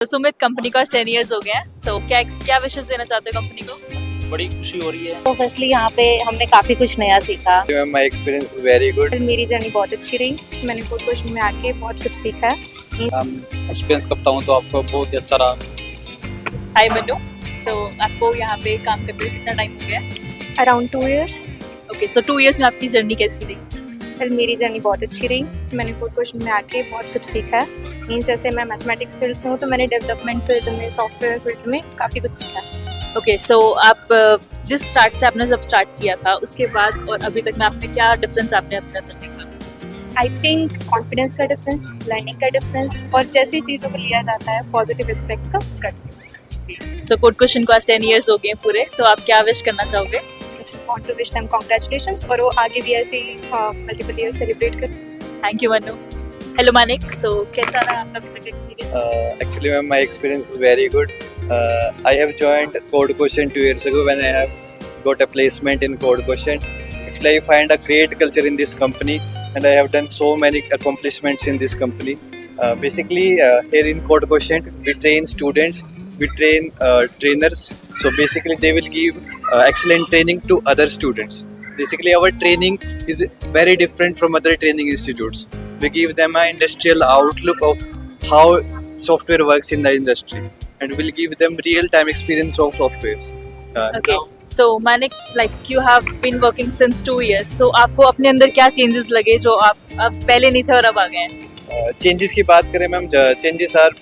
तो सुमित, कंपनी का 10 इयर्स हो गए हैं। सो क्या विशेष देना चाहते हो कंपनी को? बड़ी खुशी हो रही है। तो फर्स्टली यहाँ पे हमने काफ़ी कुछ नया सीखा। My experience is very good. मेरी जर्नी बहुत अच्छी रही। मैंने फूड क्वेश्चन में आके बहुत कुछ सीखा है। एक्सपीरियंस करता हूँ तो आपको बहुत ही अच्छा रहा। हाय मनु, सो आपको यहाँ पे काम करते हुए कितना टाइम हो गया? Around 2 years. ओके, सो 2 इयर्स में आपकी जर्नी कैसी रही? मेरी जर्नी बहुत अच्छी रही। मैंने फूड क्वेश्चन में आके बहुत कुछ सीखा है। मीन जैसे मैं मैथमेटिक्स फील्ड से हूँ तो मैंने डेवलपमेंट फील्ड में, सॉफ्टवेयर फील्ड में काफ़ी कुछ सीखा है। ओके, सो आप जिस स्टार्ट से आपने जब स्टार्ट किया था उसके बाद और अभी तक में आपने क्या डिफरेंस आपने अपने अंदर देखा? आई थिंक कॉन्फिडेंस का डिफरेंस, लर्निंग का डिफरेंस और जैसी चीज़ों को लिया जाता है पॉजिटिव एस्पेक्ट्स का, उसका डिफरेंस। सो फूड क्वेश्चन को आज 10 इयर्स हो गए पूरे, तो आप क्या विश करना चाहोगे? Want to wish them congratulations और वो आगे भी ऐसे ही मल्टीपल ईयर सेलिब्रेट करें। Thank you Manu. Hello Manik, so कैसा रहा आपका अभी तक experience? Actually, ma'am, my experience is very good. I have joined Code Quotient 2 years ago when I have got a placement in Code Quotient. Actually, I find a great culture in this company, and I have done so many accomplishments in this company. Basically, here in Code Quotient, we train students, we train trainers. So basically, they will give excellent training to other students. Basically, our training is very different from other training institutes. We give them an industrial outlook of how software works in the industry, and we'll give them real-time experience of softwares. Okay, so Manik, like you have been working since 2 years, so आपको अपने अंदर क्या changes लगे जो आप पहले नहीं थे और अब आ गए हैं? Changes की बात करें ma'am, changes are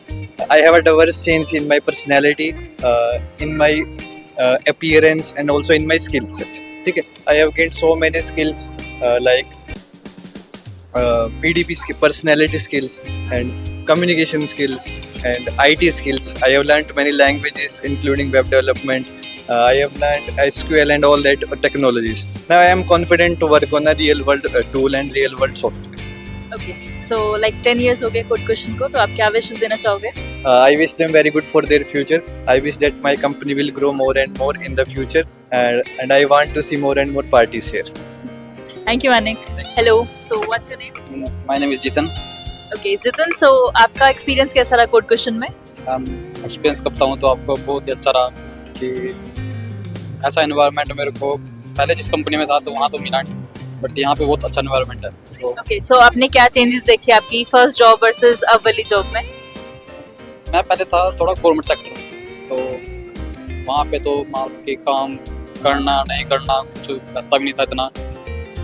I have a diverse change in my personality, in my appearance, and also in my skill set. ठीक है, I have gained so many skills like PDP personality skills and communication skills and IT skills. I have learned many languages including web development. I have learned SQL and all that technologies. Now I am confident to work on a real world tool and real world software. Okay, so like 10 years हो गए code question को, तो आप क्या विशेष देना चाहोगे? I wish them very good for their future. I wish that my company will grow more and more in the future, and I want to see more and more parties here. Thank you Manik. Hello, so what's your name? My name is Jitan. Okay Jitan, so आपका experience कैसा रहा code question में? Experience करता हूँ तो आपको बहुत ही अच्छा रहा कि ऐसा एनवायरनमेंट मेरे को पहले जिस कंपनी में था तो वहाँ तो मिला नहीं, बट यहाँ पे बहुत अच्छा एनवायरनमेंट है। तो ओके, सो आपने क्या चेंजेस देखे आपकी फर्स्ट जॉब वर्सेस अब वाली जॉब में? मैं पहले था थोड़ा गवर्नमेंट सेक्टर में, तो वहाँ पे तो मान के काम करना नहीं करना कुछ लगता भी नहीं था इतना,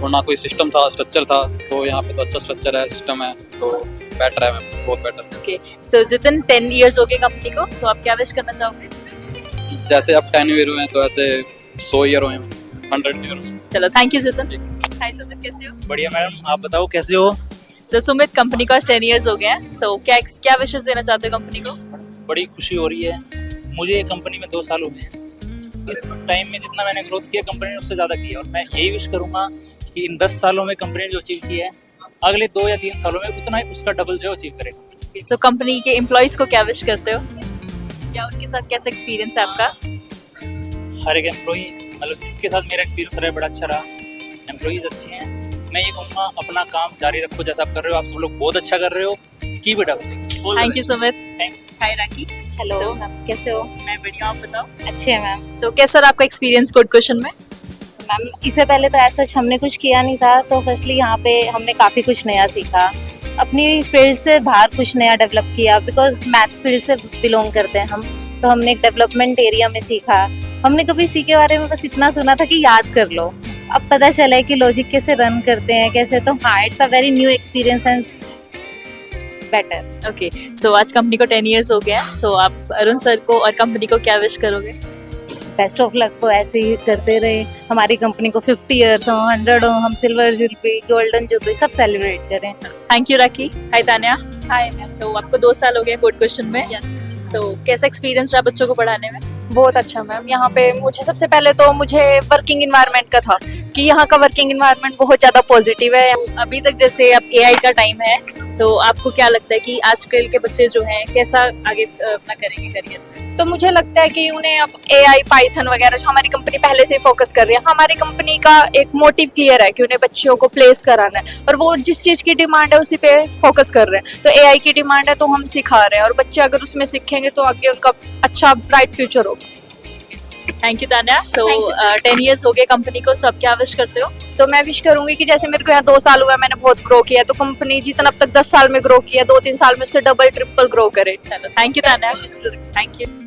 और ना कोई सिस्टम था, स्ट्रक्चर था। तो यहाँ पे तो अच्छा स्ट्रक्चर है, सिस्टम है, तो बेटर है मैम, बहुत बेटर। ओके, सो जितन 10 इयर्स हो गए कंपनी को, सो आप क्या विश करना चाहोगे? जैसे आप 10 ईयर हुए हैं तो ऐसे 100 ईयर हुए हैं, 100 ईयर हुए। चलो, थैंक यू जितन। हाय सुमित, कैसे हो? बढ़िया मैडम, आप बताओ कैसे हो? सो सुमित, कंपनी का 10 इयर्स हो गए हैं, सो क्या विशेष देना चाहते हो कंपनी को? बड़ी खुशी हो रही है। मुझे ये कंपनी में 2 साल हो गए हैं। इस टाइम में जितना मैंने ग्रोथ किया कंपनी ने उससे ज़्यादा किया, और मैं यही विश करूँगा कि इन 10 सालों में कंपनी ने जो अचीव किया है अगले 2 या 3 सालों में उतना ही उसका डबल जो अचीव करे कंपनी। सो कंपनी के एम्प्लॉयज़ को क्या विश करते हो? या उनके साथ कैसा एक्सपीरियंस है आपका? हर एक एम्प्लॉई, मतलब जिनके साथ मेरा एक्सपीरियंस रहा है बड़ा अच्छा रहा। एम्प्लॉइज़ अच्छे हैं। मैं ये कहूँगा अपना काम जारी रखो जैसा आप कर रहे हो, आप सब लोग बहुत अच्छा कर रहे हो। Keep it up. Thank you Sumit. Hi rakhi. Hello So- ma'am, कैसे हो? मैं बढ़िया, आप बताओ। अच्छे हैं मैम। सो कैसा रहा आपका एक्सपीरियंस कोड क्वेश्चन में? मैम इससे पहले तो ऐसा हमने कुछ किया नहीं था, तो फर्स्टली यहाँ पे हमने काफ़ी कुछ नया सीखा। अपनी फील्ड से बाहर कुछ नया डेवलप किया, बिकॉज मैथ्स फील्ड से बिलोंग करते हैं हम, तो हमने एक डेवलपमेंट एरिया में सीखा। हमने कभी सी के बारे में बस इतना सुना था कि याद कर लो, अब पता चला है कि लॉजिक कैसे रन करते हैं कैसे, तो हाँ, it's a very new experience and better. Okay, so आज कंपनी को 10 इयर्स हो गया है, सो आप अरुण सर को और कंपनी को क्या विश करोगे? बेस्ट ऑफ लक को ऐसे ही करते रहे, हमारी कंपनी को 50 इयर्स हो, 100 हो, हम सिल्वर जुबली, गोल्डन जुबली सब सेलिब्रेट करें। Thank you Rakhi. Hi Tanya. Hi ma'am. So आपको 2 साल हो गए कोड क्वेश्चन में। सो कैसा एक्सपीरियंस रहा बच्चों को पढ़ाने में? बहुत अच्छा मैम। यहाँ पे मुझे सबसे पहले तो मुझे वर्किंग इन्वायरमेंट का था कि यहाँ का वर्किंग इन्वायरमेंट बहुत ज़्यादा पॉजिटिव है। अभी तक जैसे अब AI का टाइम है तो आपको क्या लगता है कि आजकल के बच्चे जो हैं कैसा आगे अपना करेंगे करियर? तो मुझे लगता है कि उन्हें अब AI पाइथन वगैरह जो हमारी कंपनी पहले से ही फोकस कर रही है, हमारी कंपनी का एक मोटिव क्लियर है कि उन्हें बच्चों को प्लेस कराना है और वो जिस चीज़ की डिमांड है उसी पे फोकस कर रहे हैं। तो AI की डिमांड है तो हम सिखा रहे हैं और बच्चे अगर उसमें सीखेंगे तो आगे उनका अच्छा ब्राइट फ्यूचर होगा। Thank you Tanya. So Thank you. 10 years हो गए कंपनी को, सो आप क्या विश करते हो? तो मैं विश करूंगी कि जैसे मेरे को यहाँ 2 साल हुआ है, मैंने बहुत ग्रो किया है, तो कंपनी जितना अब तक 10 साल में ग्रो किया, 2-3 साल में उससे डबल ट्रिपल ग्रो करे। चलो, thank you Tanya, thank you.